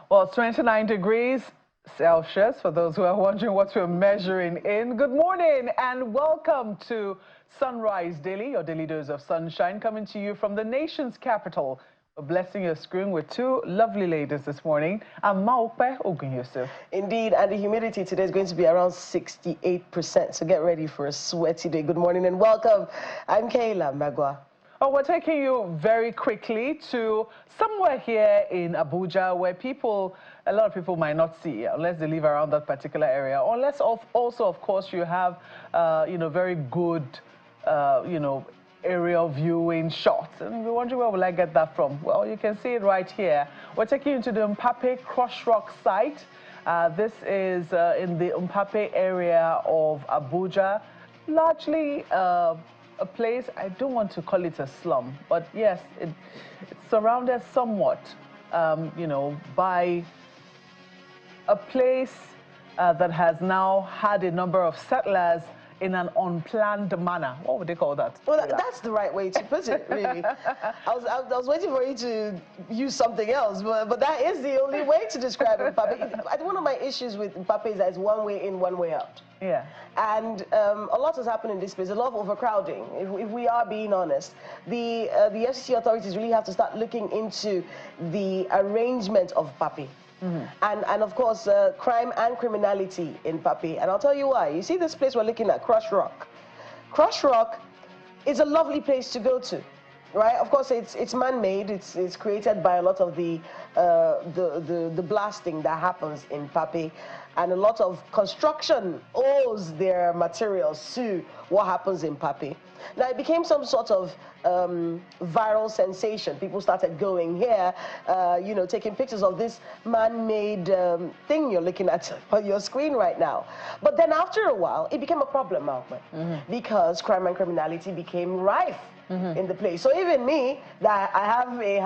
Well, it's 29 degrees Celsius for those who are wondering what we're measuring in. Good morning and welcome to Sunrise Daily, your daily dose of sunshine, coming to you from the nation's capital. We're blessing your screen with two lovely ladies this morning. I'm Mpape. Indeed, and the humidity today is going to be around 68%, so get ready for a sweaty day. Good morning and welcome. I'm Kayla Magwa. Oh, we're taking you very quickly to somewhere here in Abuja where a lot of people might not see unless they live around that particular area. Unless also, of course, you have, very good, aerial viewing shots. And you're wondering where will I get that from? Well, you can see it right here. We're taking you to the Mpape Crush Rock site. This is in the Mpape area of Abuja, largely a place, I don't want to call it a slum, but yes, it's surrounded somewhat, by a place that has now had a number of settlers in an unplanned manner. What would they call that? Well, that's the right way to put it, really. I was waiting for you to use something else, but that is the only way to describe Mpape. One of my issues with Mpape is that it's one way in, one way out. Yeah. And a lot has happened in this place, a lot of overcrowding, if we are being honest. The FCC authorities really have to start looking into the arrangement of Mpape. Mm-hmm. And of course, crime and criminality in Mpape. And I'll tell you why. You see this place we're looking at, Crush Rock. Crush Rock is a lovely place to go to, right? Of course, it's man-made. It's created by a lot of the blasting that happens in Mpape. And a lot of construction owes their materials to what happens in Mpape. Now, it became some sort of viral sensation. People started going here, taking pictures of this man-made thing you're looking at on your screen right now. But then after a while, it became a problem, because crime and criminality became rife in the place. So even me, that I have a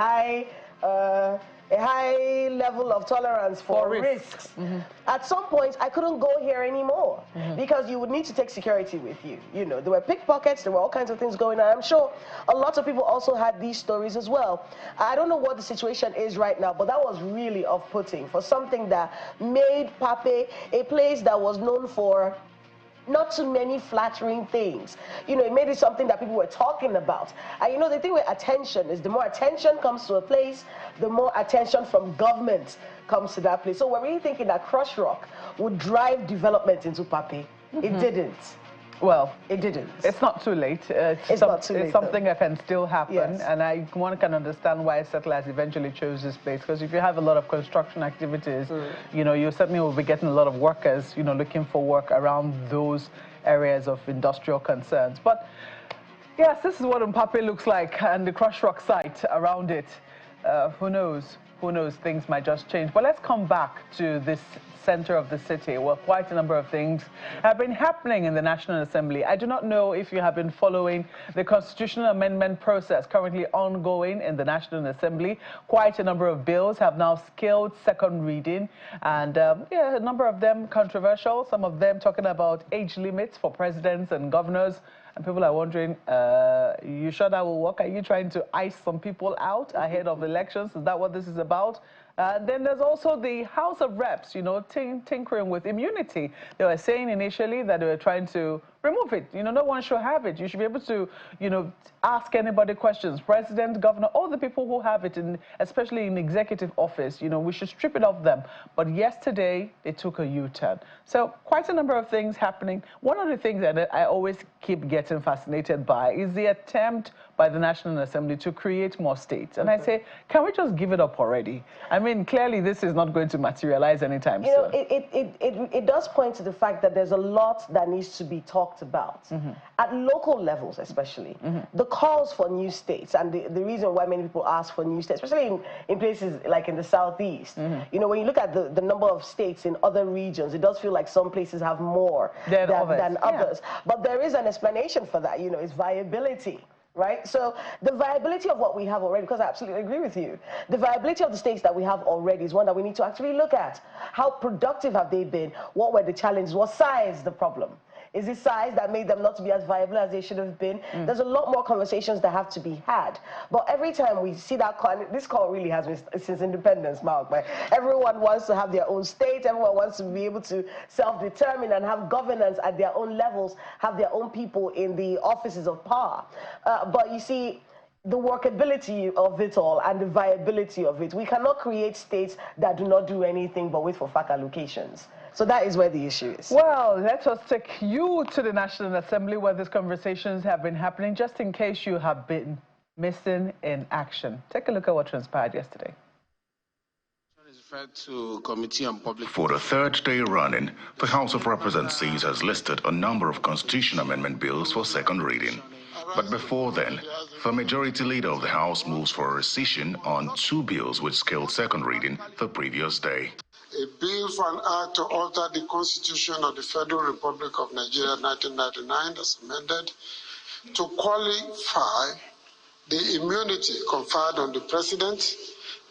high level of tolerance for risks. At some point, I couldn't go here anymore because you would need to take security with you. There were pickpockets, there were all kinds of things going on. I'm sure a lot of people also had these stories as well. I don't know what the situation is right now, but that was really off-putting for something that made Mpape a place that was known for not too many flattering things. It made it something that people were talking about. And the thing with attention is the more attention comes to a place, the more attention from government comes to that place. So we're really thinking that Crush Rock would drive development into Mpape. It didn't. Well, it didn't. It's not too late. It's not too late. It's something that can still happen, yes. And one can understand why settlers eventually chose this place. Because if you have a lot of construction activities, you certainly will be getting a lot of workers, looking for work around those areas of industrial concerns. But yes, this is what Mpape looks like, and the Crush Rock site around it. Who knows? Who knows? Things might just change. But let's come back to this center of the city where quite a number of things have been happening in the National Assembly. I do not know if you have been following the constitutional amendment process currently ongoing in the National Assembly. Quite a number of bills have now scaled second reading, and a number of them controversial, some of them talking about age limits for presidents and governors. And people are wondering, you sure that will work? Are you trying to ice some people out ahead of elections? Is that what this is about? Then there's also the House of Reps, tinkering with immunity. They were saying initially that they were trying to remove it. No one should have it. You should be able to, ask anybody questions. President, governor, all the people who have it, especially in executive office, we should strip it off them. But yesterday, they took a U-turn. So quite a number of things happening. One of the things that I always keep getting fascinated by is the attempt by the National Assembly to create more states. And I say, can we just give it up already? I mean, clearly this is not going to materialize anytime soon. It does point to the fact that there's a lot that needs to be talked about at local levels, especially the calls for new states, and the reason why many people ask for new states, especially in places like in the southeast. When you look at the number of states in other regions, it does feel like some places have more than others. Yeah. But there is an explanation for that. It's viability. Right? So the viability of what we have already, because I absolutely agree with you, the viability of the states that we have already is one that we need to actually look at. How productive have they been? What were the challenges? What size the problem? Is it size that made them not to be as viable as they should have been? There's a lot more conversations that have to be had. But every time we see that call, this call really has been since independence, Mark. Right? Everyone wants to have their own state. Everyone wants to be able to self-determine and have governance at their own levels, have their own people in the offices of power. But you see, the workability of it all and the viability of it. We cannot create states that do not do anything but wait for FAC allocations. So that is where the issue is. Well, let us take you to the National Assembly where these conversations have been happening, just in case you have been missing in action. Take a look at what transpired yesterday. For the third day running, the House of Representatives has listed a number of constitution amendment bills for second reading. But before then, the Majority Leader of the House moves for a rescission on 2 bills which scaled second reading the previous day. A bill for an act to alter the Constitution of the Federal Republic of Nigeria 1999 as amended to qualify the immunity conferred on the President,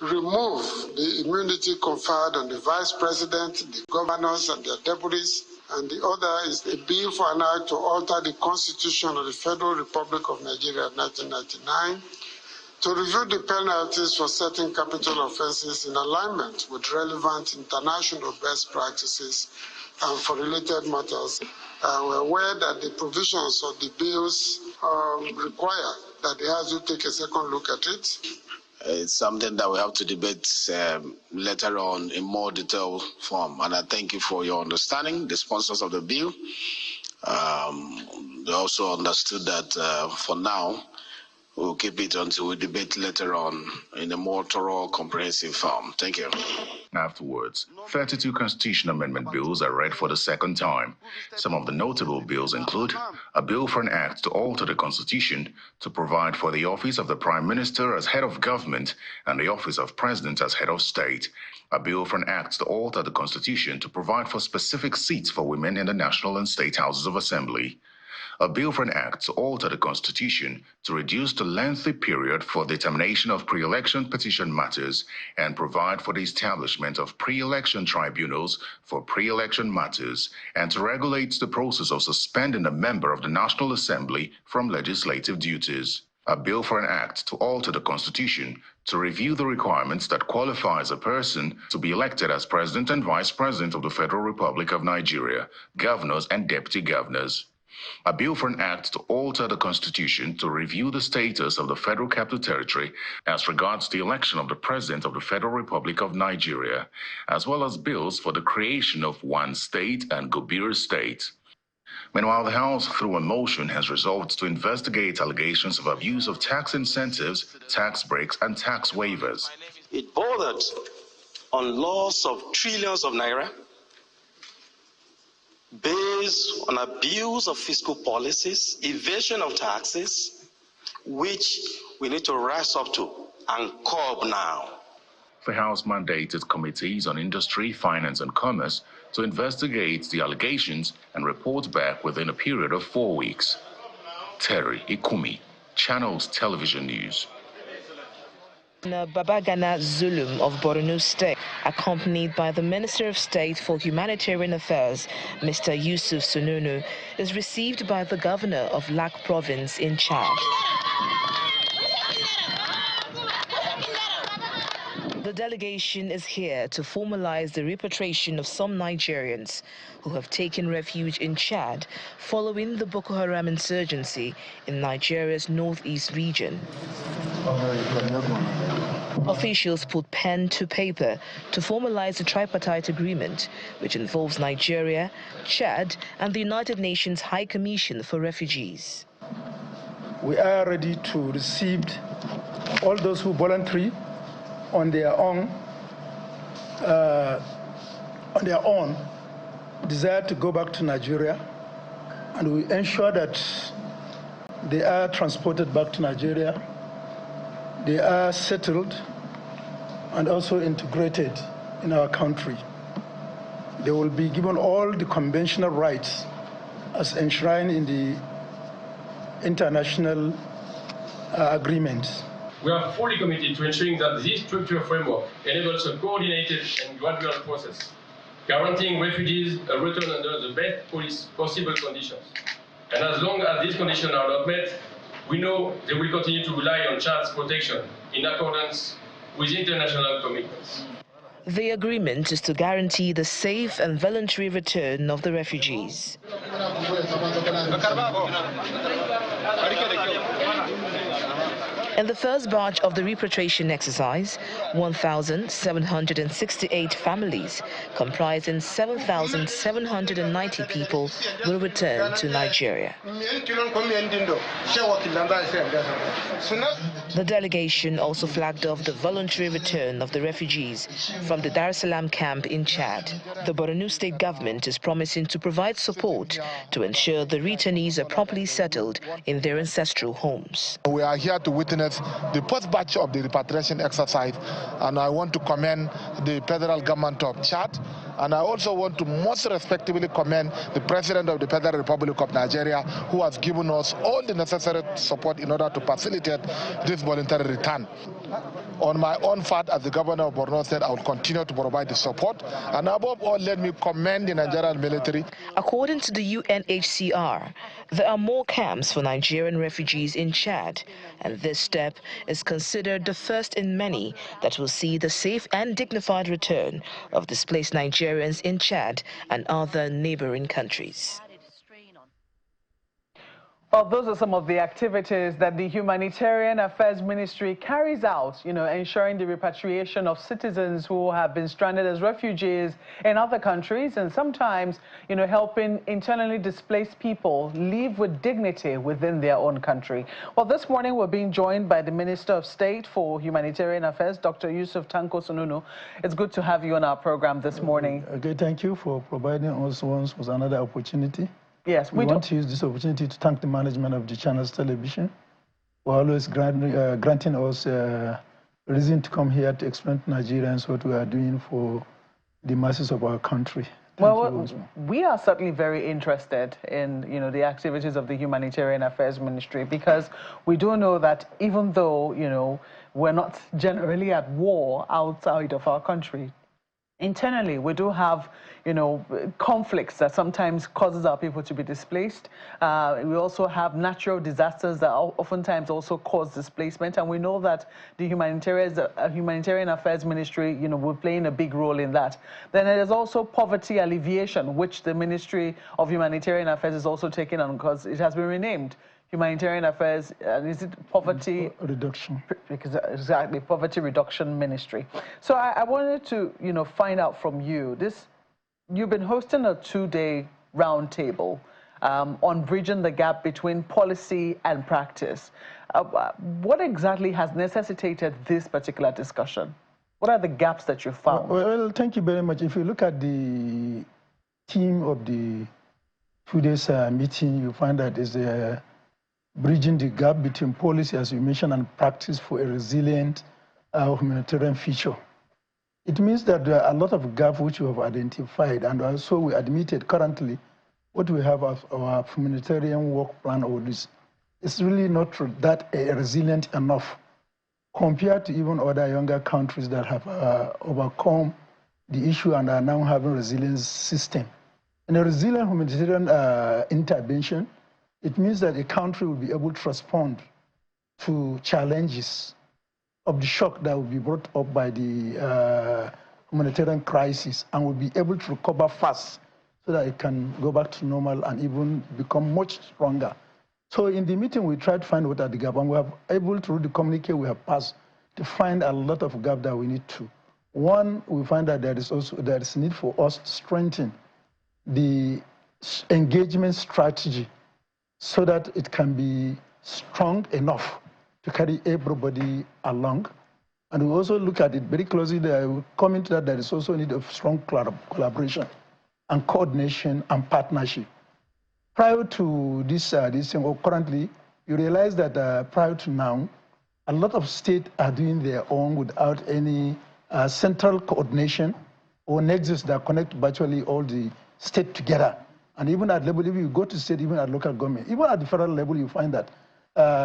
remove the immunity conferred on the Vice President, the governors and their deputies, and the other is a bill for an act to alter the Constitution of the Federal Republic of Nigeria 1999 to review the penalties for certain capital offenses in alignment with relevant international best practices and for related matters. We're aware that the provisions of the bills require that the House will take a second look at it. It's something that we have to debate later on in more detailed form. And I thank you for your understanding, the sponsors of the bill. They also understood that for now, we'll keep it until we debate later on in a more thorough, comprehensive form. Thank you. Afterwards, 32 constitution amendment bills are read for the second time. Some of the notable bills include a bill for an act to alter the Constitution to provide for the office of the Prime Minister as head of government and the office of President as head of state, a bill for an act to alter the Constitution to provide for specific seats for women in the National and State Houses of Assembly, a bill for an act to alter the Constitution to reduce the lengthy period for determination of pre-election petition matters and provide for the establishment of pre-election tribunals for pre-election matters, and to regulate the process of suspending a member of the National Assembly from legislative duties. A bill for an act to alter the Constitution to review the requirements that qualifies a person to be elected as President and Vice President of the Federal Republic of Nigeria, governors and deputy governors. A bill for an act to alter the Constitution to review the status of the Federal Capital Territory as regards the election of the President of the Federal Republic of Nigeria, as well as bills for the creation of one state and Gobir state. Meanwhile, the House, through a motion, has resolved to investigate allegations of abuse of tax incentives, tax breaks, and tax waivers. It bordered on loss of trillions of naira, based on abuse of fiscal policies, evasion of taxes, which we need to rise up to and curb now. The House mandated committees on industry, finance, and commerce to investigate the allegations and report back within a period of 4 weeks. Terry Ikumi, Channels Television News. Babagana Zulum of Borno State, accompanied by the Minister of State for Humanitarian Affairs, Mr. Yusuf Sununu, is received by the Governor of Lak Province in Chad. The delegation is here to formalize the repatriation of some Nigerians who have taken refuge in Chad following the Boko Haram insurgency in Nigeria's northeast region. Officials put pen to paper to formalize a tripartite agreement, which involves Nigeria, Chad, and the United Nations High Commission for Refugees. We are ready to receive all those who voluntarily on their own desire to go back to Nigeria, and we ensure that they are transported back to Nigeria, they are settled and also integrated in our country. They will be given all the conventional rights as enshrined in the international agreements. We are fully committed to ensuring that this structural framework enables a coordinated and gradual process, guaranteeing refugees a return under the best possible conditions. And as long as these conditions are not met, we know they will continue to rely on Chad's protection in accordance with international commitments. The agreement is to guarantee the safe and voluntary return of the refugees. In the first batch of the repatriation exercise, 1,768 families, comprising 7,790 people, will return to Nigeria. The delegation also flagged off the voluntary return of the refugees from the Dar es Salaam camp in Chad. The Borno state government is promising to provide support to ensure the returnees are properly settled in their ancestral homes. We are here to witness the first batch of the repatriation exercise, and I want to commend the federal government of Chad, and I also want to most respectfully commend the President of the Federal Republic of Nigeria, who has given us all the necessary support in order to facilitate this voluntary return. On my own part, as the governor of Borno State, I will continue to provide the support, and above all, let me commend the Nigerian military. According to the UNHCR, there are more camps for Nigerian refugees in Chad, and this step is considered the first in many that will see the safe and dignified return of displaced Nigerians in Chad and other neighboring countries. Well, those are some of the activities that the Humanitarian Affairs Ministry carries out, ensuring the repatriation of citizens who have been stranded as refugees in other countries, and sometimes, helping internally displaced people live with dignity within their own country. Well, this morning we're being joined by the Minister of State for Humanitarian Affairs, Dr. Yusuf Tanko Sununu. It's good to have you on our program this morning. Okay, thank you for providing us once with another opportunity. Yes, we want to use this opportunity to thank the management of the channel's television for always granting us a reason to come here to explain to Nigerians what we are doing for the masses of our country. Well, we are certainly very interested in, the activities of the Humanitarian Affairs Ministry, because we do know that even though, we're not generally at war outside of our country, internally, we do have, conflicts that sometimes causes our people to be displaced. We also have natural disasters that oftentimes also cause displacement, and we know that the Humanitarian Affairs Ministry, we're playing a big role in that. Then there's also poverty alleviation, which the Ministry of Humanitarian Affairs is also taking on, because it has been renamed Humanitarian Affairs, is it Poverty Reduction? Exactly, Poverty Reduction Ministry. So I wanted to, find out from you, you've been hosting a 2-day roundtable on bridging the gap between policy and practice. What exactly has necessitated this particular discussion? What are the gaps that you found? Well, thank you very much. If you look at the theme of the 2 days meeting, you find that is bridging the gap between policy, as you mentioned, and practice for a resilient humanitarian future. It means that there are a lot of gaps which we have identified, and also we admitted currently what we have as our humanitarian work plan or this is really not that resilient enough compared to even other younger countries that have overcome the issue and are now having a resilience system. And a resilient humanitarian intervention, it means that a country will be able to respond to challenges of the shock that will be brought up by the humanitarian crisis, and will be able to recover fast so that it can go back to normal and even become much stronger. So in the meeting, we tried to find what are the gaps, and we have able through the communique we have passed to find a lot of gaps that we need to. One, we find that there is need for us to strengthen the engagement strategy so that it can be strong enough to carry everybody along. And we also look at it very closely. We come into that there is also need of strong collaboration and coordination and partnership. Prior to this thing, or currently, you realize that prior to now, a lot of states are doing their own without any central coordination or nexus that connect virtually all the states together. And even at level, if you go to state, even at local government, even at the federal level, you find that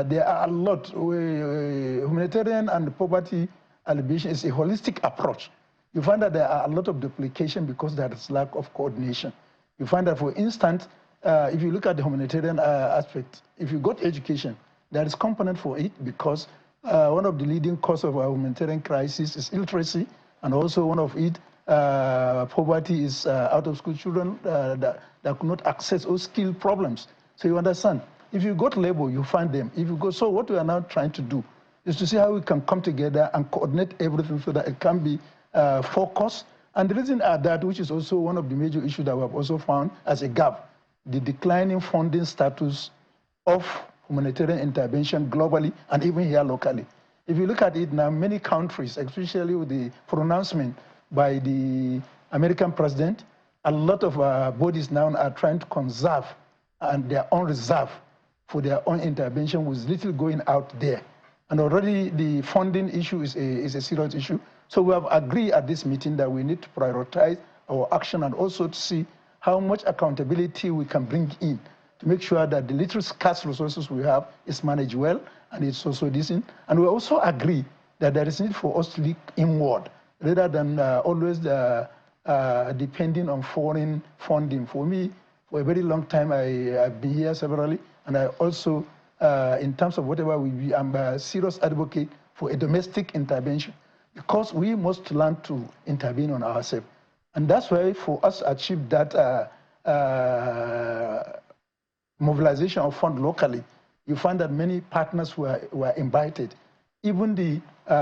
there are a lot. Humanitarian and poverty alleviation is a holistic approach. you find that there are a lot of duplication because there is lack of coordination. You find that, for instance, if you look at the humanitarian aspect, if you got education, there is component for it because one of the leading causes of our humanitarian crisis is illiteracy, and also one of it, poverty is out-of-school children that could not access or skill problems. So you understand, if you got labor, you find them. If you go, so what we are now trying to do is to see how we can come together and coordinate everything so that it can be focused. And the reason are that, which is also one of the major issues that we have also found as a gap, the declining funding status of humanitarian intervention globally and even here locally. If you look at it now, many countries, especially with the pronouncement by the American president, a lot of bodies now are trying to conserve and their own reserve for their own intervention with little going out there. And already the funding issue is a serious issue. So we have agreed at this meeting that we need to prioritize our action and also to see how much accountability we can bring in to make sure that the little scarce resources we have is managed well and it's also decent. And we also agree that there is need for us to look inward rather than always depending on foreign funding. For me, for a very long time, I've been here severally, and I also, in terms of whatever I'm a serious advocate for a domestic intervention, because we must learn to intervene on ourselves. And that's why for us to achieve that mobilization of funds locally, you find that many partners were invited. Even the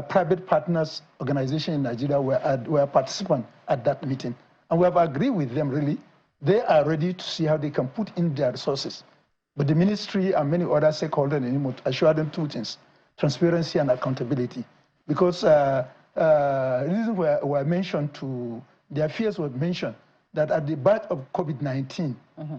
private partners organization in Nigeria were participants at that meeting. And we have agreed with them, really. They are ready to see how they can put in their resources. But the ministry and many other stakeholders need to assure them two things: transparency and accountability. Because reasons were mentioned their fears were mentioned that at the birth of COVID-19,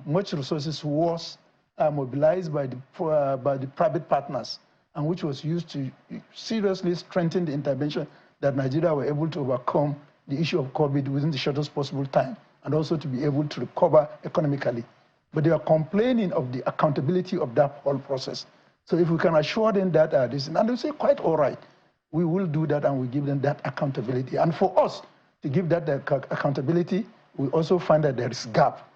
much resources was mobilized by the private partners, and which was used to seriously strengthen the intervention that Nigeria were able to overcome the issue of COVID within the shortest possible time, and also to be able to recover economically. But they are complaining of the accountability of that whole process. So if we can assure them that this, and they say, quite all right, we will do that and we give them that accountability. And for us to give that accountability, we also find that there is gap,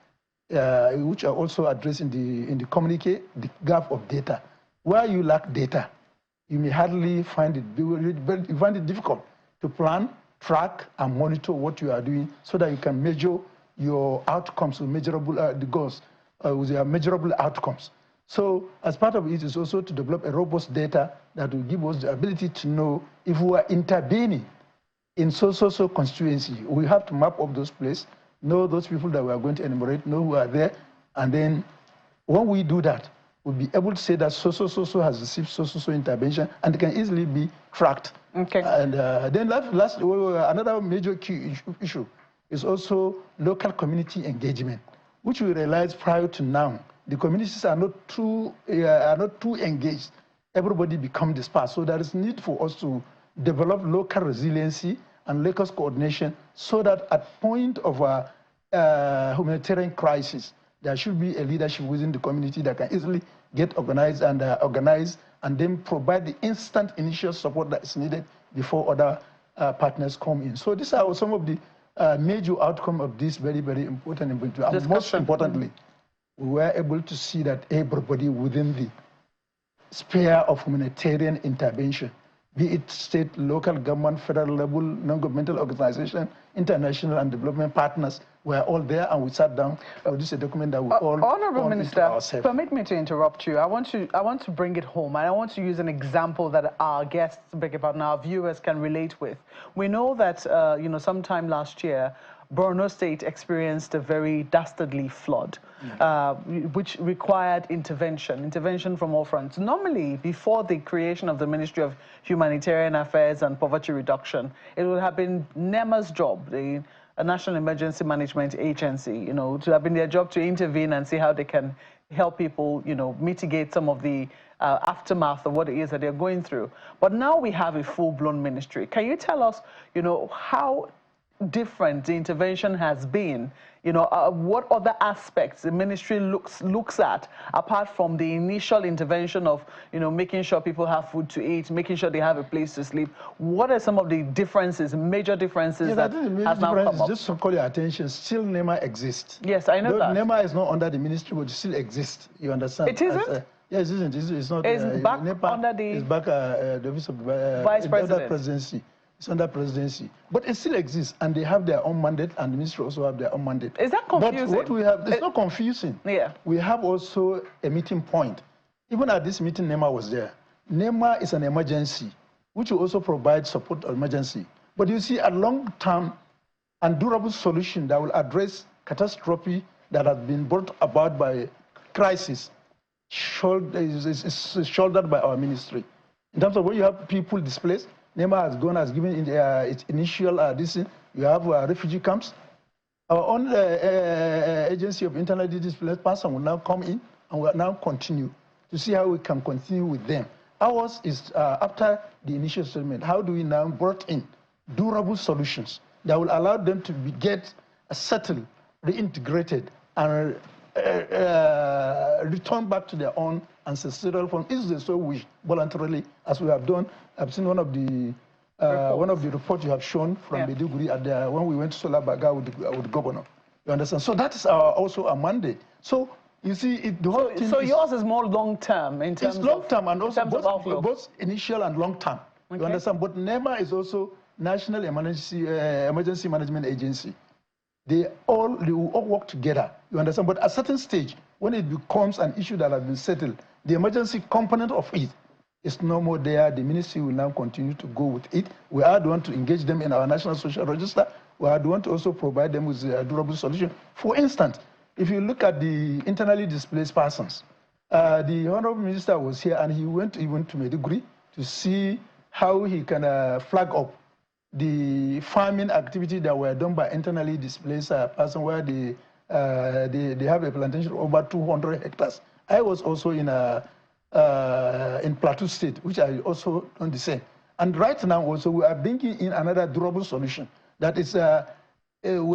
which are also addressed in the communique, the gap of data. Where you lack data, you may hardly find it difficult to plan, track, and monitor what you are doing so that you can measure your outcomes with measurable the goals with your measurable outcomes. So as part of it is also to develop a robust data that will give us the ability to know if we are intervening in so constituency. We have to map up those places, know those people that we are going to enumerate, know who are there, and then when we do that, we'll be able to say that so has received so intervention, and it can easily be tracked. Okay. And then another major key issue is also local community engagement, which we realized prior to now. The communities are not too engaged. Everybody become dispersed. So there is need for us to develop local resiliency and local coordination so that at point of a humanitarian crisis, there should be a leadership within the community that can easily get organized and then provide the instant initial support that is needed before other partners come in. So these are some of the major outcomes of this very important individual. And most importantly, we were able to see that everybody within the sphere of humanitarian intervention, be it state, local government, federal level, non-governmental organization, international and development partners, were all there, and we sat down. This is a document that we all Honorable Minister, permit me to interrupt you. I want to bring it home, and I want to use an example that our guests, and our viewers can relate with. We know that sometime last year, Borno State experienced a very dastardly flood, which required intervention from all fronts. Normally, before the creation of the Ministry of Humanitarian Affairs and Poverty Reduction, it would have been NEMA's job, the National Emergency Management Agency, to have been their job to intervene and see how they can help people, mitigate some of the aftermath of what it is that they're going through. But now we have a full-blown ministry. Can you tell us, how different the intervention has been? You know, what other aspects the ministry looks at apart from the initial intervention of, you know, making sure people have food to eat, making sure they have a place to sleep? What are some of the differences, major differences that has now come up? Just to call your attention, still NEMA exists. Yes, I know that. NEMA is not under the ministry, but it still exists. You understand? It isn't? Yes, it isn't. It's not. It's back NEPA under the... It's back the office of Vice President. Under presidency. It's under presidency. But it still exists, and they have their own mandate, and the ministry also have their own mandate. Is that confusing? But what we have, it's not confusing. Yeah. We have also a meeting point. Even at this meeting, NEMA was there. NEMA is an emergency, which will also provide support to emergency. But you see, a long-term and durable solution that will address catastrophe that has been brought about by crisis is shouldered by our ministry. In terms of when you have people displaced, NEMA has given its initial you have refugee camps. Our own agency of internally displaced persons will now come in and will now continue to see how we can continue with them. Ours is after the initial settlement. How do we now brought in durable solutions that will allow them to get settled, reintegrated, and return back to their own ancestral form, if they so wish, voluntarily, as we have done. I've seen one of the reports you have shown from Maiduguri at when we went to Solabaga with the governor. You understand? So that is also a mandate. So you see, the whole thing. So yours is more long-term in terms of... It's long-term and also both initial and long-term. Okay. You understand? But NEMA is also National Emergency Management Agency. They will all work together. You understand? But at a certain stage, when it becomes an issue that has been settled, the emergency component of it is no more there. The ministry will now continue to go with it. We are the one to engage them in our National Social Register. We are the one to also provide them with a durable solution. For instance, if you look at the internally displaced persons, the Honorable Minister was here and he went even to Maiduguri to see how he can flag up the farming activity that were done by internally displaced persons, where they have a plantation of over 200 hectares. I was also in Plateau State, which I also done the same. And right now also we are bringing in another durable solution. That is, we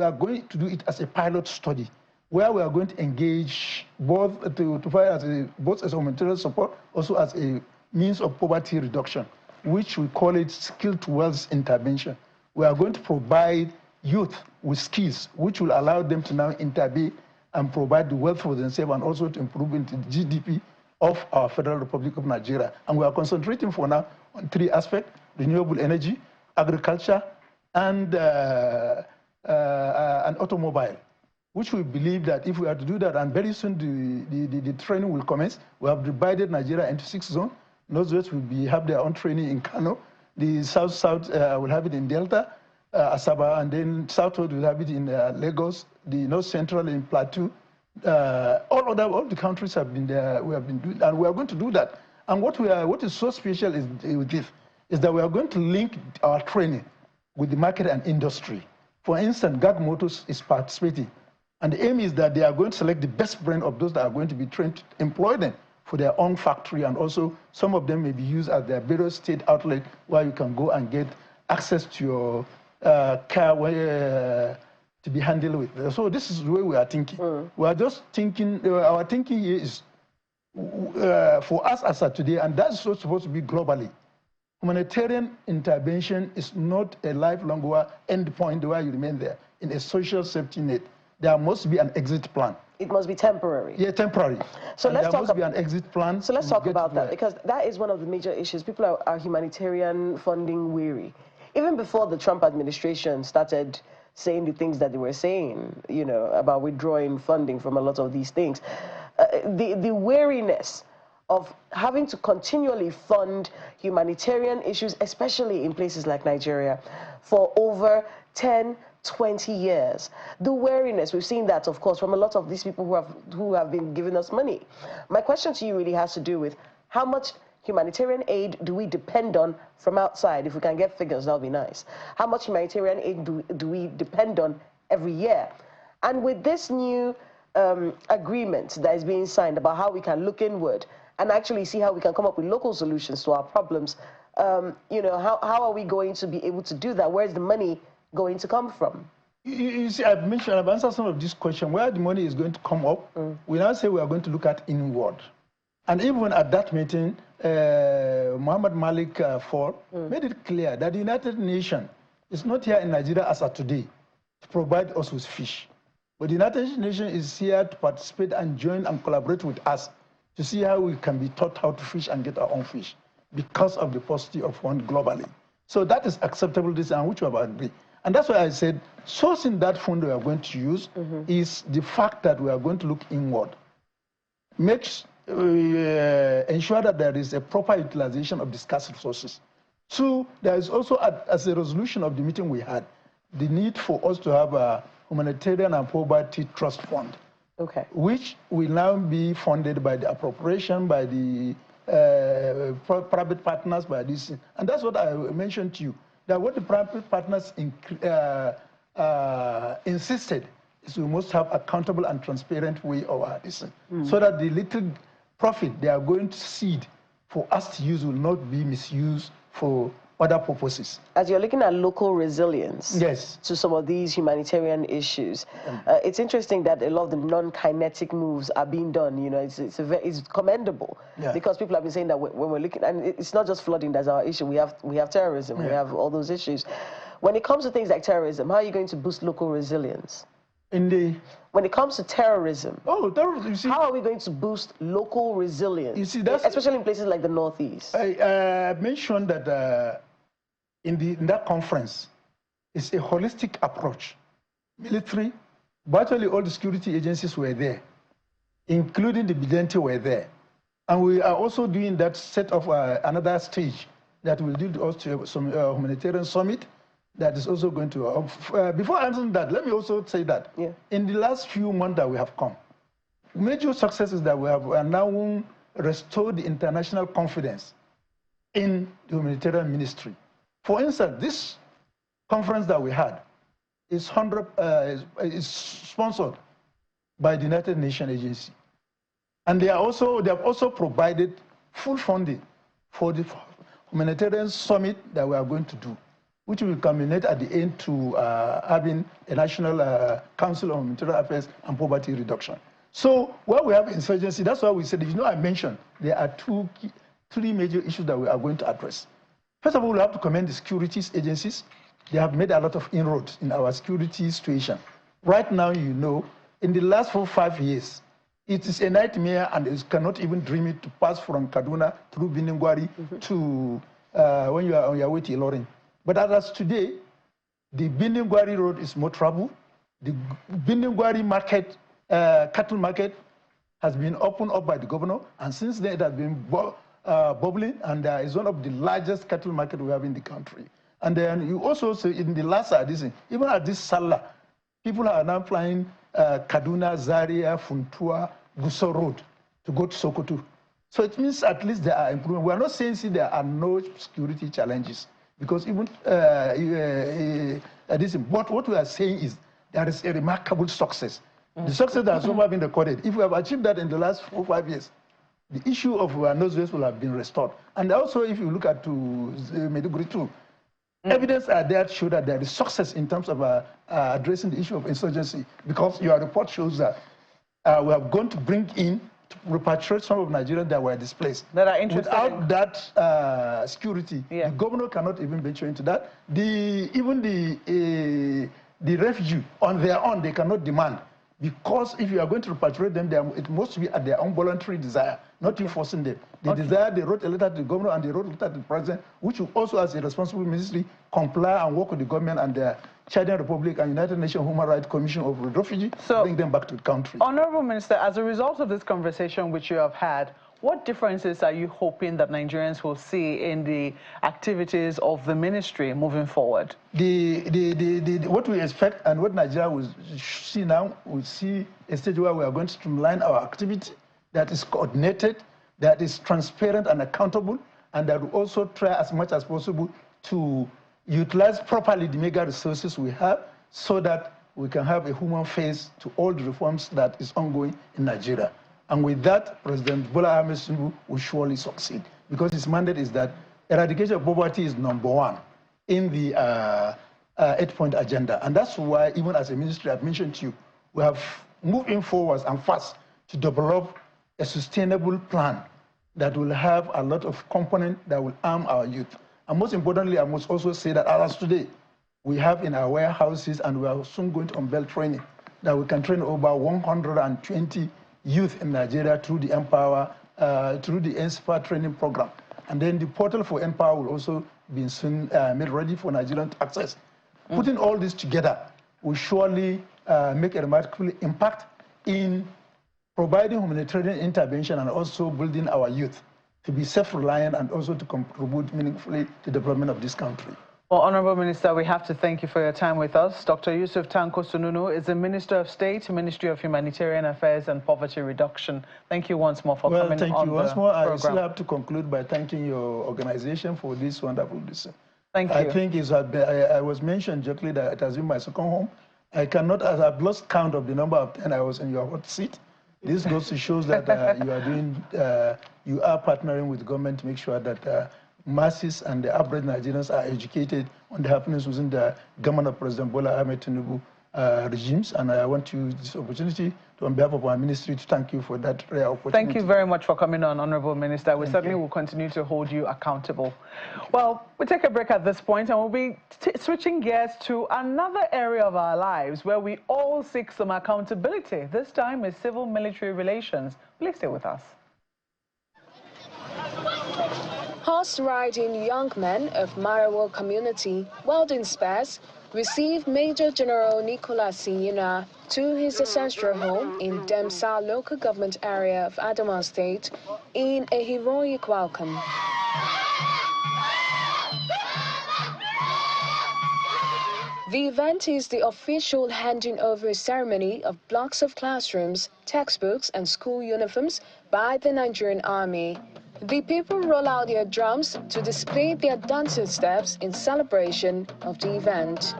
are going to do it as a pilot study, where we are going to engage both to provide both as a humanitarian support, also as a means of poverty reduction, which we call it skilled wealth intervention. We are going to provide youth with skills, which will allow them to now intervene and provide the wealth for themselves and also to improve the GDP of our Federal Republic of Nigeria. And we are concentrating for now on 3 aspects: renewable energy, agriculture, and automobile, which we believe that if we are to do that, and very soon the training will commence. We have divided Nigeria into 6 zones. Northwest will have their own training in Kano. The South will have it in Delta, Asaba, and then Southwest will have it in Lagos. The North Central in Plateau. All the countries have been there. We have been doing, and we are going to do that. And what is so special with this is that we are going to link our training with the market and industry. For instance, GAG Motors is participating, and the aim is that they are going to select the best brand of those that are going to be trained to employ them for their own factory, and also some of them may be used as their various state outlet where you can go and get access to your car to be handled with. So this is the way we are thinking. We are just thinking, our thinking here is for us as of today, and that's supposed to be globally. Humanitarian intervention is not a lifelong end point where you remain there. In a social safety net, there must be an exit plan. It must be temporary. Yeah, temporary. So let's there must be an exit plan. So let's talk about that, because that is one of the major issues. People are humanitarian funding weary. Even before the Trump administration started saying the things that they were saying, you know, about withdrawing funding from a lot of these things, the weariness of having to continually fund humanitarian issues, especially in places like Nigeria, for over 10, 20 years. The wariness, we've seen that, of course, from a lot of these people who have been giving us money. My question to you really has to do with how much humanitarian aid do we depend on from outside? If we can get figures, that would be nice. How much humanitarian aid do we depend on every year? And with this new agreement that is being signed about how we can look inward and actually see how we can come up with local solutions to our problems, you know, how are we going to be able to do that? Where's the money going to come from? You see, I've answered some of this question. Where the money is going to come up, we now say we are going to look at inward. And even at that meeting, Muhammad Malik Fall made it clear that the United Nations is not here in Nigeria as of today to provide us with fish. But the United Nations is here to participate and join and collaborate with us to see how we can be taught how to fish and get our own fish because of the paucity of fund globally. So that is acceptable, and which we have agreed. And that's why I said sourcing that fund we are going to use is the fact that we are going to look inward. Ensure that there is a proper utilization of the scarce resources. Two, there is also, as a resolution of the meeting we had, the need for us to have a Humanitarian and Poverty Trust Fund, which will now be funded by the appropriation, by the private partners, by this. And that's what I mentioned to you, that what the private partners insisted is we must have accountable and transparent way of our this, so that the little profit they are going to seed for us to use will not be misused for other purposes. As you're looking at local resilience to some of these humanitarian issues, it's interesting that a lot of the non-kinetic moves are being done. You know, it's commendable because people have been saying that when we're looking, and it's not just flooding that's our issue. We have terrorism, we have all those issues. When it comes to things like terrorism, how are you going to boost local resilience? When it comes to terrorism, you see, how are we going to boost local resilience? You see, especially in places like the Northeast. I mentioned that in that conference, it's a holistic approach. Military, virtually all the security agencies were there, including the vigilante were there. And we are also doing that set of another stage that will lead us to some humanitarian summit that is also going to, before answering that, let me also say that in the last few months that we have come, major successes that we have now restored the international confidence in the humanitarian ministry. For instance, this conference that we had is sponsored by the United Nations Agency. And they have also provided full funding for the humanitarian summit that we are going to do, which will culminate at the end to having a National Council on Humanitarian Affairs and Poverty Reduction. So while we have insurgency, that's why we said, I mentioned, there are three major issues that we are going to address. First of all, we have to commend the securities agencies. They have made a lot of inroads in our security situation. Right now, you know, in the last 4 or 5 years, it is a nightmare, and you cannot even dream it to pass from Kaduna through Biningwari to when you are on your way to Ilorin. But as today, the Biningwari road is more trouble. The Biningwari market, cattle market, has been opened up by the governor, and since then it has been bubbling, and is one of the largest cattle market we have in the country. And then you also see in the last edition, even at this Salah, people are now flying Kaduna, Zaria, Funtua, Gusau Road to go to Sokoto. So it means at least there are improvements. We are not saying there are no security challenges, because even but what we are saying is there is a remarkable success. The success that has so far been recorded. If we have achieved that in the last 4 or 5 years, the issue of Northwest will have been restored. And also, if you look at Maiduguri too, evidence are there to show that there is success in terms of addressing the issue of insurgency, because your report shows that we have gone to bring in to repatriate some of Nigerians that were displaced. That are interested. Without that security, the governor cannot even venture into that. Even the refugee on their own, they cannot demand. Because if you are going to repatriate them, it must be at their own voluntary desire, not you forcing them. They desire, they wrote a letter to the governor and they wrote a letter to the president, which will also, as a responsible ministry, comply and work with the government and the Chadian Republic and United Nations Human Rights Commission of Refugees to bring them back to the country. Honorable Minister, as a result of this conversation which you have had, what differences are you hoping that Nigerians will see in the activities of the ministry moving forward? What we expect and what Nigeria will see now, we see a stage where we are going to streamline our activity that is coordinated, that is transparent and accountable, and that will also try as much as possible to utilize properly the mega resources we have so that we can have a human face to all the reforms that is ongoing in Nigeria. And with that, President Bola Ahmed Tinubu will surely succeed, because his mandate is that eradication of poverty is #1 in the 8-point agenda. And that's why, even as a ministry, I've mentioned to you, we have moved in forwards and fast to develop a sustainable plan that will have a lot of components that will arm our youth. And most importantly, I must also say that as today, we have in our warehouses, and we are soon going to unveil training, that we can train over 120 youth in Nigeria through the through the NSPA training program. And then the portal for Empower will also be soon made ready for Nigerians to access. Putting all this together will surely make a remarkable impact in providing humanitarian intervention and also building our youth to be self-reliant and also to contribute meaningfully to the development of this country. Well, Honorable Minister, we have to thank you for your time with us. Dr. Yusuf Tanko Sununu is the Minister of State, Ministry of Humanitarian Affairs and Poverty Reduction. Thank you once more for coming on the program. Thank you once more. I still have to conclude by thanking your organization for this wonderful decision. Thank you. I think I was mentioned jokingly that it has been my second home. I cannot, as I've lost count of the number of times I was in your hot seat. This goes to show that you are partnering with the government to make sure that masses and the average Nigerians are educated on the happenings within the government of President Bola Ahmed Tinubu regimes. And I want to use this opportunity to, on behalf of our ministry, to thank you for that rare opportunity. Thank you very much for coming on, Honorable Minister. We certainly will continue to hold you accountable. Well, we'll take a break at this point, and we'll be switching gears to another area of our lives where we all seek some accountability. This time is civil-military relations. Please stay with us. Horse-riding young men of Marawo community, Weldon Spurs, received Major General Nicholas Sinyina to his ancestral home in Demsa local government area of Adamawa State in a heroic welcome. The event is the official handing over ceremony of blocks of classrooms, textbooks and school uniforms by the Nigerian Army. The people roll out their drums to display their dancing steps in celebration of the event.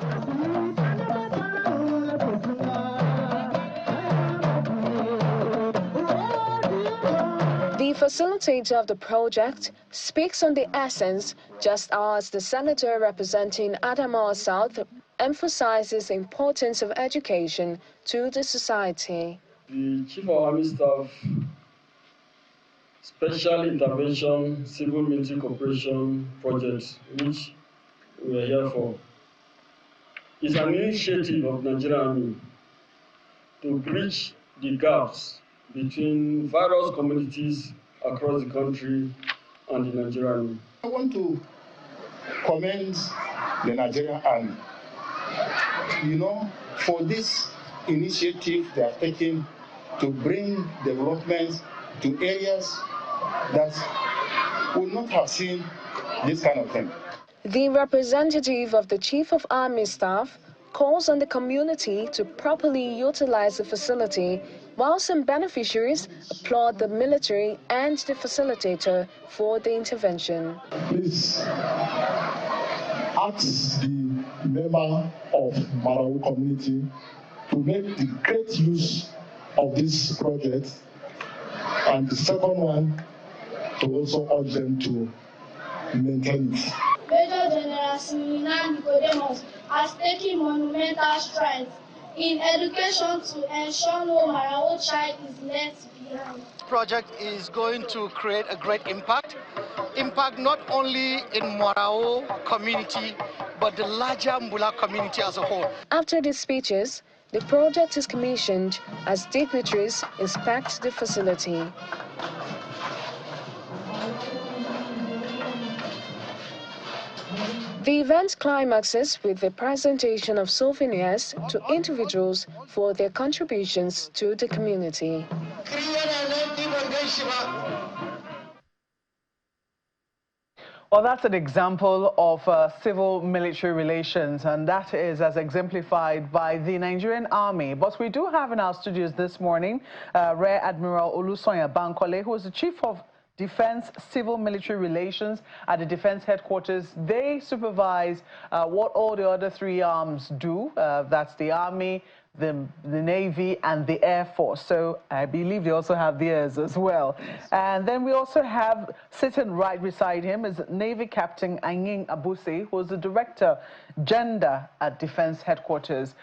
The facilitator of the project speaks on the essence, just as the senator representing Adamawa South emphasizes the importance of education to the society. The Chief of Army Staff Special Intervention Civil Military Cooperation Project, which we are here for, is an initiative of Nigerian Army to bridge the gaps between various communities across the country and the Nigerian Army. I want to commend the Nigerian Army, for this initiative they have taken to bring development to areas that would not have seen this kind of thing. The representative of the Chief of Army Staff calls on the community to properly utilize the facility, while some beneficiaries applaud the military and the facilitator for the intervention. Please ask the member of Marawi community to make the great use of this project, and the second one to also urge them to maintain it. Major General Sinyina Nicodemus has taken monumental strides in education to ensure no Marawi child is left behind. This project is going to create a great impact not only in Marawi community, but the larger Mbula community as a whole. After these speeches, the project is commissioned as dignitaries inspect the facility. The event climaxes with the presentation of souvenirs to individuals for their contributions to the community. Well, that's an example of civil-military relations, and that is as exemplified by the Nigerian Army. But we do have in our studios this morning Rear Admiral Olusoya Bankole, who is the Chief of Defense Civil Military Relations at the Defense Headquarters. They supervise what all the other three arms do. That's the Army, the Navy, and the Air Force. So I believe they also have theirs as well. Yes. And then we also have, sitting right beside him, is Navy Captain Anying Abuse, who is the Director, Gender at Defense Headquarters.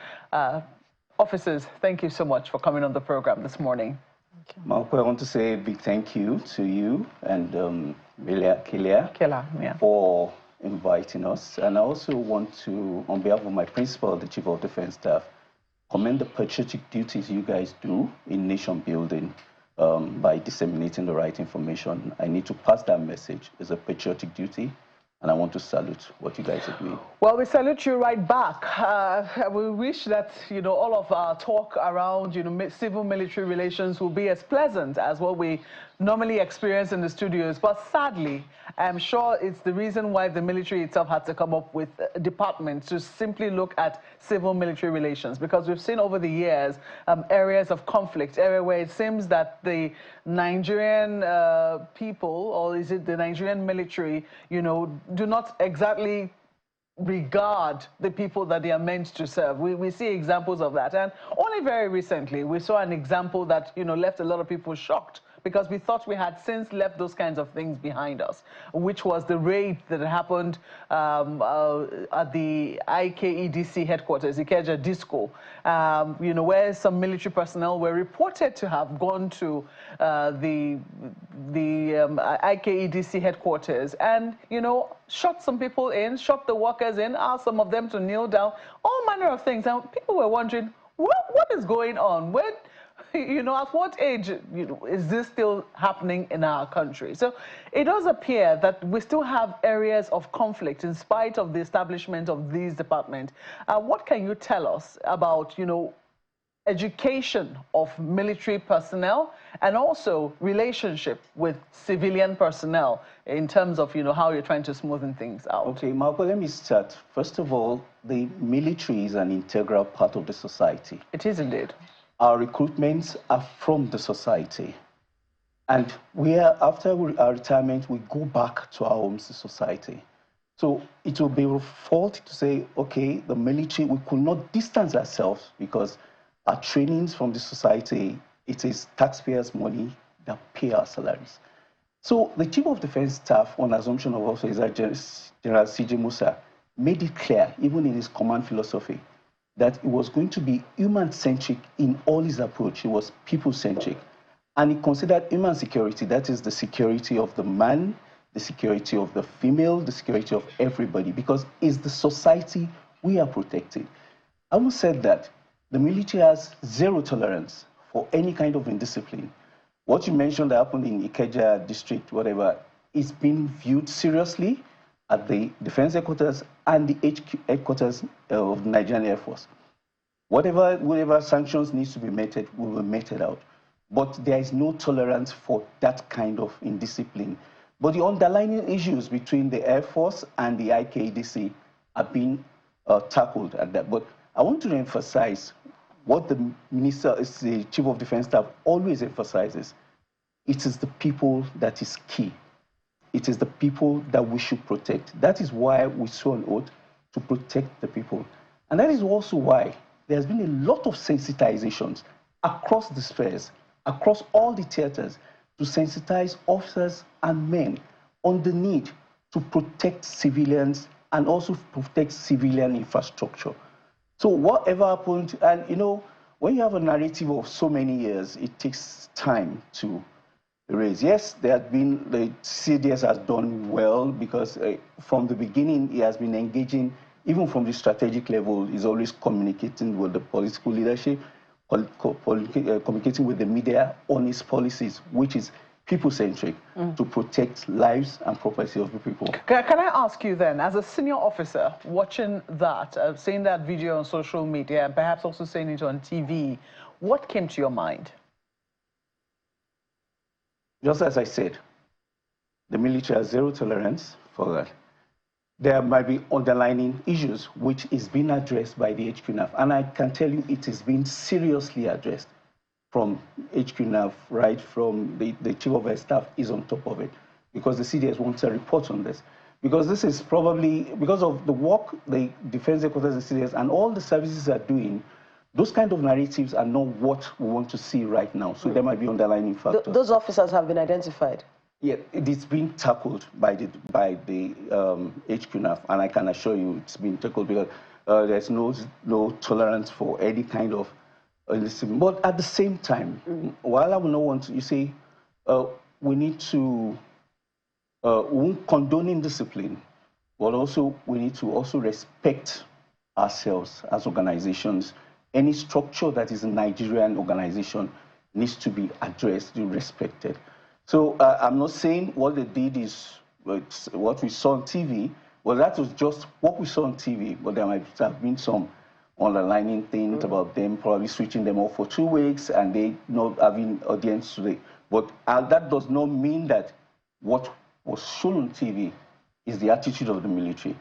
Officers, thank you so much for coming on the program this morning. Marco, I want to say a big thank you to you and Kelia for inviting us. And I also want to, on behalf of my principal, the Chief of Defense Staff, commend the patriotic duties you guys do in nation building by disseminating the right information. I need to pass that message. It's a patriotic duty. And I want to salute what you guys are doing. Well, we salute you right back. We wish that, all of our talk around, civil-military relations will be as pleasant as what we normally experience in the studios. But sadly, I'm sure it's the reason why the military itself had to come up with a department to simply look at civil-military relations. Because we've seen over the years areas of conflict, area where it seems that the Nigerian people, or is it the Nigerian military, do not exactly regard the people that they are meant to serve. We see examples of that. And only very recently, we saw an example that, left a lot of people shocked, because we thought we had since left those kinds of things behind us, which was the raid that happened at the IKEDC headquarters, Ikeja Disco, where some military personnel were reported to have gone to the IKEDC headquarters and, shot some people in, shot the workers in, asked some of them to kneel down, all manner of things. And people were wondering, what is going on? At what age, is this still happening in our country? So it does appear that we still have areas of conflict in spite of the establishment of these departments. What can you tell us about, education of military personnel and also relationship with civilian personnel in terms of, how you're trying to smoothen things out? Okay, Marco, let me start. First of all, the military is an integral part of the society. It is indeed. Our recruitments are from the society. And after our retirement, we go back to our homes, the society. So it will be a fault to say, okay, the military, we could not distance ourselves because our trainings from the society, it is taxpayers' money that pay our salaries. So the Chief of Defense Staff, on assumption of Officer General C.J. Musa, made it clear, even in his command philosophy, that it was going to be human-centric in all his approach. It was people-centric. And he considered human security, that is the security of the man, the security of the female, the security of everybody, because it's the society we are protecting. Having said that, the military has zero tolerance for any kind of indiscipline. What you mentioned that happened in Ikeja district, whatever, is being viewed seriously at the Defense Headquarters and the HQ headquarters of the Nigerian Air Force. Whatever sanctions needs to be meted, we will mete out. But there is no tolerance for that kind of indiscipline. But the underlying issues between the Air Force and the IKEDC are being tackled at that. But I want to emphasize what the Chief of Defense Staff always emphasizes. It is the people that is key. It is the people that we should protect. That is why we swore an oath to protect the people. And that is also why there's been a lot of sensitizations across the spheres, across all the theaters, to sensitize officers and men on the need to protect civilians and also protect civilian infrastructure. So whatever happened, and when you have a narrative of so many years, it takes time to raise. Yes, the CDS has done well because from the beginning, he has been engaging, even from the strategic level, he's always communicating with the political leadership, communicating with the media on his policies, which is people-centric, to protect lives and property of the people. Can I ask you then, as a senior officer, watching that, seeing that video on social media, and perhaps also seeing it on TV, what came to your mind? Just as I said, the military has zero tolerance for that. There might be underlying issues which is being addressed by the HQNAF, and I can tell you it is being seriously addressed. from HQ right from the chief of air staff is on top of it, because the CDS wants a report on this. Because this is probably, because of the work the defense headquarters and CDS and all the services are doing, those kind of narratives are not what we want to see right now. So there might be underlying factors. Those officers have been identified? Yeah, it's been tackled by the HQNAF, and I can assure you it's been tackled because there's no tolerance for any kind of illicit. But at the same time, while I will not want to, you say, we need to, we condone indiscipline, but also we need to also respect ourselves as organizations. Any structure that is a Nigerian organization needs to be addressed and respected. So I'm not saying what they did is what we saw on TV. Well, that was just what we saw on TV, but there might have been some underlining things about them probably switching them off for 2 weeks and they not having audience today. But that does not mean that what was shown on TV is the attitude of the military.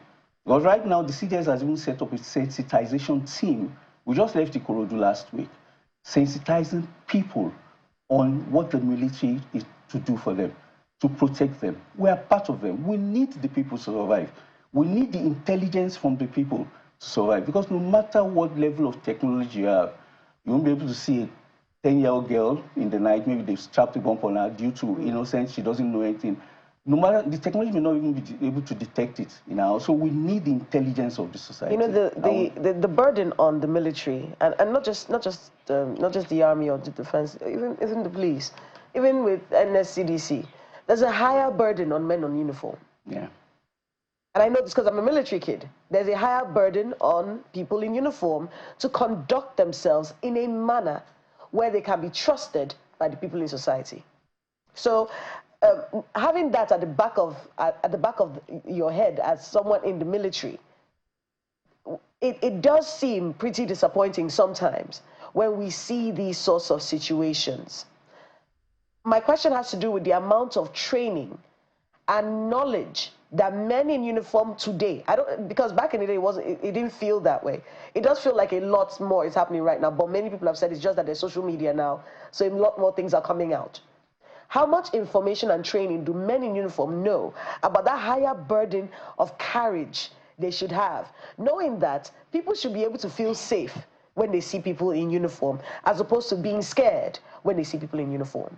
Because right now, the CDS has even set up a sensitization team. We just left Ikorodu last week, sensitizing people on what the military is to do for them, to protect them. We are part of them. We need the people to survive. We need the intelligence from the people to survive, because no matter what level of technology you have, you won't be able to see a 10-year-old girl in the night, maybe they've strapped a bomb on her due to innocence, she doesn't know anything. No matter, the technology may not even be able to detect it, So we need the intelligence of the society. The burden on the military, and not just the army or the defense, even the police, even with NSCDC, there's a higher burden on men on uniform. Yeah. And I know this because I'm a military kid. There's a higher burden on people in uniform to conduct themselves in a manner where they can be trusted by the people in society. So having that at the back of your head as someone in the military, it does seem pretty disappointing sometimes when we see these sorts of situations. My question has to do with the amount of training and knowledge that men in uniform today, because back in the day it didn't feel that way. It does feel like a lot more is happening right now, but many people have said it's just that there's social media now, so a lot more things are coming out. How much information and training do men in uniform know about that higher burden of courage they should have, knowing that people should be able to feel safe when they see people in uniform, as opposed to being scared when they see people in uniform?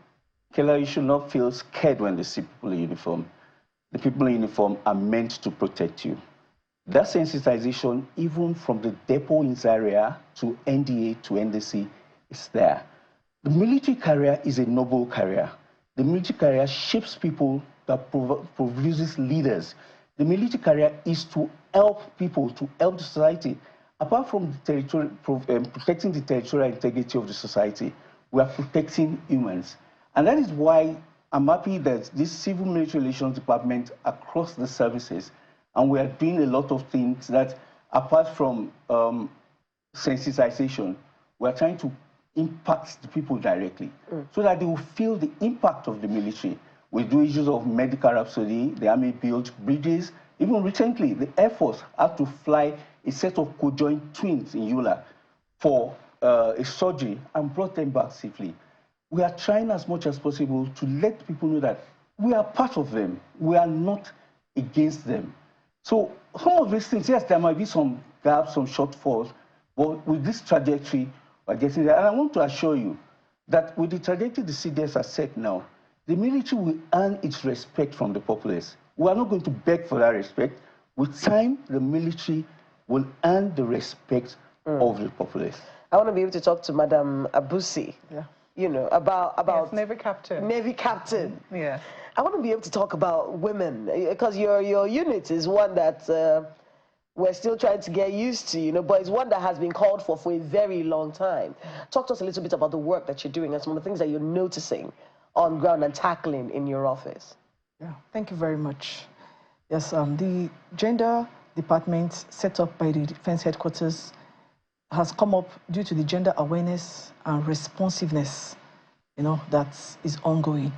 Kela, you should not feel scared when they see people in uniform. The people in uniform are meant to protect you. That sensitization, even from the depot in Zaria to NDA to NDC, is there. The military career is a noble career. The military career shapes people that produces leaders. The military career is to help people, to help the society. Apart from the protecting the territorial integrity of the society, we are protecting humans. And that is why I'm happy that this civil military relations department across the services, and we are doing a lot of things that, apart from sensitization, we are trying to impact the people directly so that they will feel the impact of the military. We do issues of medical rhapsody, the army built bridges. Even recently, the Air Force had to fly a set of conjoined twins in Yola for a surgery and brought them back safely. We are trying as much as possible to let people know that we are part of them. We are not against them. So some of these things, yes, there might be some gaps, some shortfalls, but with this trajectory, we're getting there. And I want to assure you that with the trajectory the CDS has set now, the military will earn its respect from the populace. We are not going to beg for that respect. With time, the military will earn the respect of the populace. I want to be able to talk to Madam Abusi. Yeah. About yes, Navy captain. Navy captain. Yeah. I want to be able to talk about women, because your unit is one that we're still trying to get used to, but it's one that has been called for a very long time. Talk to us a little bit about the work that you're doing and some of the things that you're noticing on ground and tackling in your office. Yeah, thank you very much. Yes, the gender department set up by the Defense Headquarters has come up due to the gender awareness and responsiveness, that is ongoing.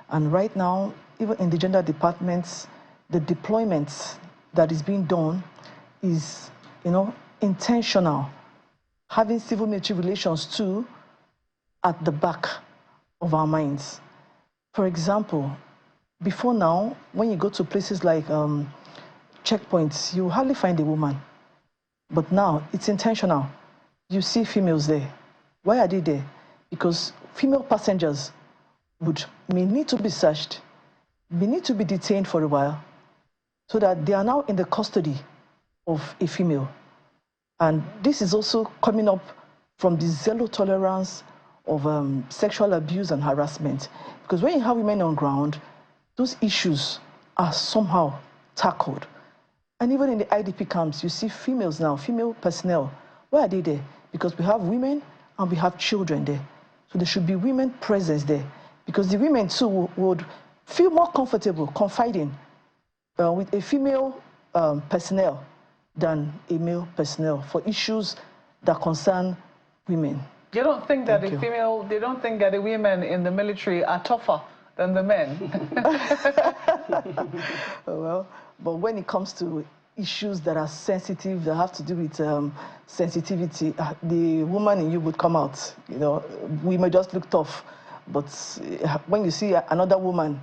And right now, even in the gender departments, the deployments that is being done is, intentional. Having civil military relations too at the back of our minds. For example, before now, when you go to places like checkpoints, you hardly find a woman. But now, it's intentional. You see females there. Why are they there? Because female passengers may need to be searched, may need to be detained for a while, so that they are now in the custody of a female. And this is also coming up from the zero tolerance of sexual abuse and harassment. Because when you have women on ground, those issues are somehow tackled. And even in the IDP camps, you see females now, female personnel. Why are they there? Because we have women and we have children there. So there should be women presence there. Because the women too would feel more comfortable confiding with a female personnel than a male personnel for issues that concern women. You don't think that they don't think that the women in the military are tougher than the men? Well, but when it comes to issues that are sensitive, that have to do with sensitivity, the woman in you would come out. You know, we may just look tough, but when you see another woman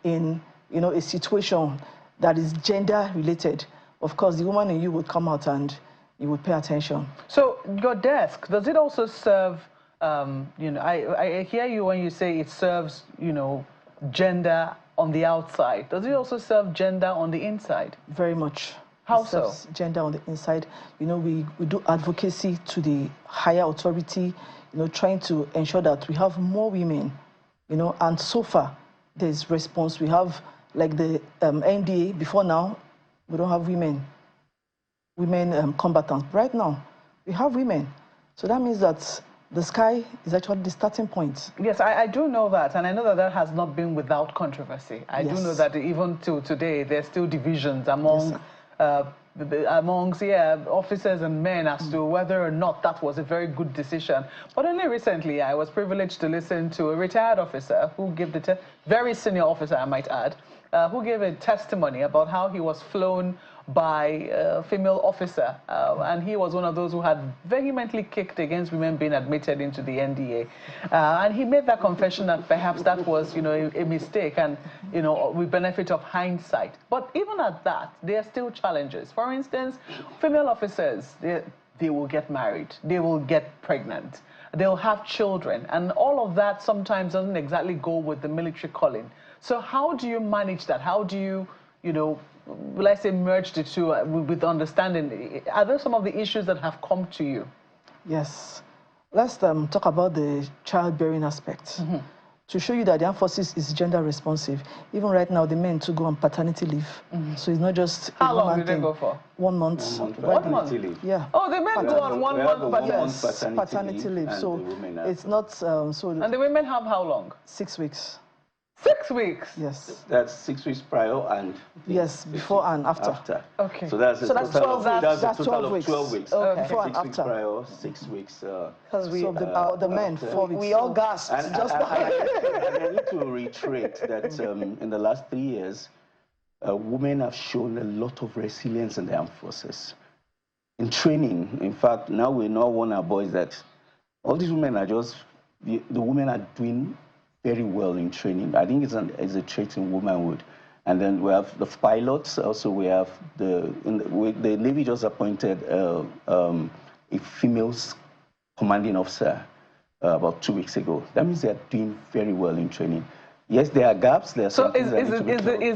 in, you know, a situation that is gender related, of course, the woman in you would come out and you would pay attention. So your desk, does it also serve, you know, I hear you when you say it serves, you know, gender on the outside. Does it also serve gender on the inside? Very much. How it serves gender on the inside. You know, we do advocacy to the higher authority, you know, trying to ensure that we have more women, you know, and so far there's response. We have, like the NDA, before now, we don't have women combatants. Right now, we have women. So that means that the sky is actually the starting point. Yes, I do know that, and I know that that has not been without controversy. I do know that even till today, there's still divisions among amongst officers and men as to whether or not that was a very good decision. But only recently, I was privileged to listen to a retired officer who gave the very senior officer, I might add, who gave a testimony about how he was flown by a female officer, and he was one of those who had vehemently kicked against women being admitted into the NDA. And he made that confession that perhaps that was, you know, a mistake, and, you know, with benefit of hindsight. But even at that, there are still challenges. For instance, female officers, they will get married, they will get pregnant, they'll have children, and all of that sometimes doesn't exactly go with the military calling. So how do you manage that? How do you, you know, let's say, merge the two with understanding? Are there some of the issues that have come to you? Yes. Let's talk about the childbearing aspect. To show you that the armed forces is gender responsive. Even right now, the men too go on paternity leave. So it's not just How long do they go for? 1 month. 1 month? Leave. Yeah. Oh, the men go on 1 month paternity leave. So it's not so. And the women have how long? 6 weeks. 6 weeks? Yes. That's 6 weeks prior and... Yes, before and after. Okay. So that's a total of 12 weeks. Okay. Before and 6 weeks after. prior, 6 weeks. Because the men, 4 weeks. We all gasped. And I need to reiterate that in the last 3 years, women have shown a lot of resilience in the armed forces. In training, in fact, now we now warn our boys that all these women are just, the women are doing very well in training. I think it's a trait in womanhood. And then we have the pilots. Also, we have the Navy just appointed a female commanding officer about 2 weeks ago. That means they're doing very well in training. Yes, there are gaps. There are so is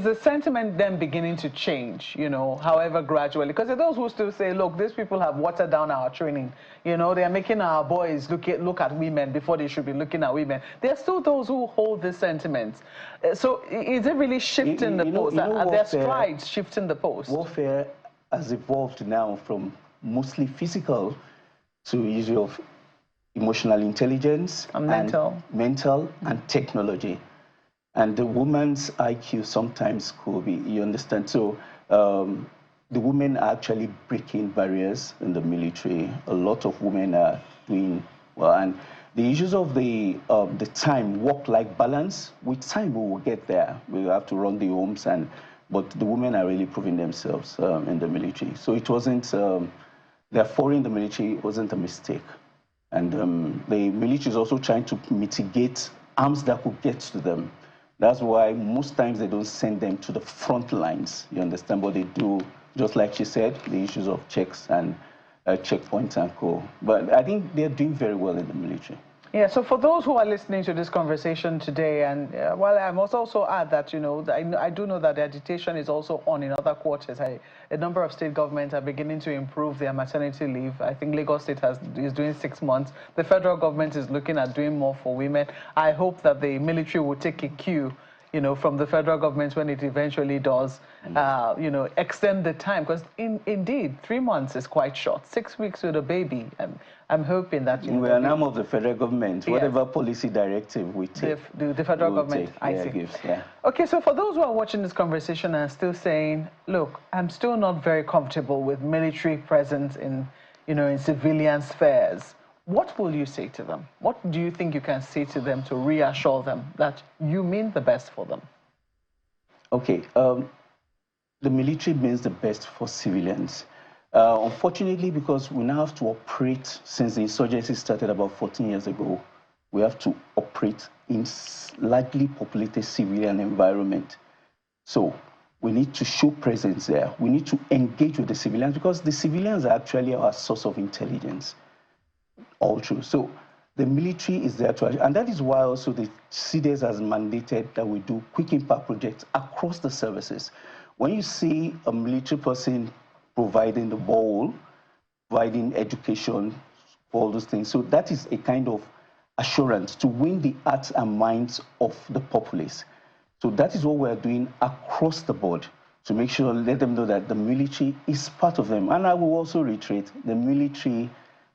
the sentiment then beginning to change, you know, however gradually? Because there are those who still say, look, these people have watered down our training. You know, they are making our boys look at women before they should be looking at women. There are still those who hold this sentiment. So is it really shifting the post? Are there strides shifting the post? Warfare has evolved now from mostly physical to issue of emotional intelligence and mental and technology. And the woman's IQ sometimes could be, you understand? So the women are actually breaking barriers in the military. A lot of women are doing well. And the issues of the time, work-life balance, with time we will get there. We have to run the homes, but the women are really proving themselves in the military. So it wasn't, their foreign in the military wasn't a mistake. And the military is also trying to mitigate arms that could get to them. That's why most times they don't send them to the front lines, you understand? But they do, just like she said, the issues of checks and checkpoints and co. But I think they're doing very well in the military. Yeah, so for those who are listening to this conversation today, and well, I must also add that, you know, I do know that the agitation is also on in other quarters. A number of state governments are beginning to improve their maternity leave. I think Lagos State is doing 6 months. The federal government is looking at doing more for women. I hope that the military will take a cue, you know, from the federal government when it eventually does, you know, extend the time. Because indeed, 3 months is quite short. 6 weeks with a baby. I'm hoping that, you know, we are an arm of the federal government. Yes. Whatever policy directive we take, the federal government, I see. Okay, so for those who are watching this conversation and still saying, look, I'm still not very comfortable with military presence in, you know, in civilian spheres, what will you say to them? What do you think you can say to them to reassure them that you mean the best for them? Okay, the military means the best for civilians. Unfortunately, because we now have to operate, since the insurgency started about 14 years ago, we have to operate in largely populated civilian environment. So we need to show presence there. We need to engage with the civilians because the civilians are actually our source of intelligence. All true. So the military is there to, and that is why also the CDS has mandated that we do quick impact projects across the services. When you see a military person providing the bowl, providing education, all those things, so that is a kind of assurance to win the hearts and minds of the populace. So that is what we are doing across the board to make sure, let them know that the military is part of them. And I will also reiterate, the military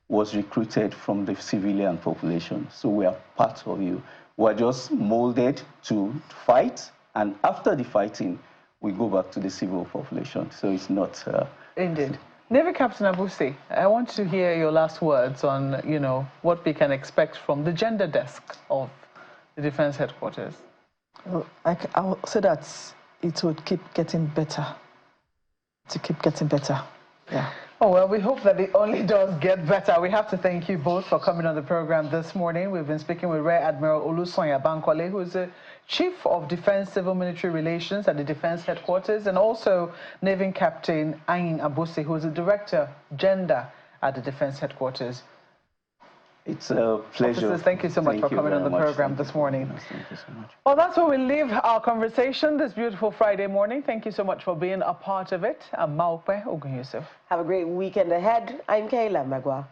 was recruited from the civilian population. So we are part of you. We are just molded to fight, and after the fighting, we go back to the civil population. So it's not... Indeed. Navy Captain Abuse, I want to hear your last words on, you know, what we can expect from the gender desk of the Defense Headquarters. Well, I will say that it would keep getting better. To keep getting better, yeah. Oh, well, we hope that it only does get better. We have to thank you both for coming on the program this morning. We've been speaking with Rear Admiral Olusonya Bankole, who is the Chief of Defense Civil Military Relations at the Defense Headquarters, and also Navy Captain Ayin Abuse, who is the Director, Gender at the Defense Headquarters. It's a pleasure. Officers, thank you so much for coming on the program this morning. Thank you so much. Well, that's where we leave our conversation this beautiful Friday morning. Thank you so much for being a part of it. I'm Mpape Ogun Yusuf. Have a great weekend ahead. I'm Kayla Magwa.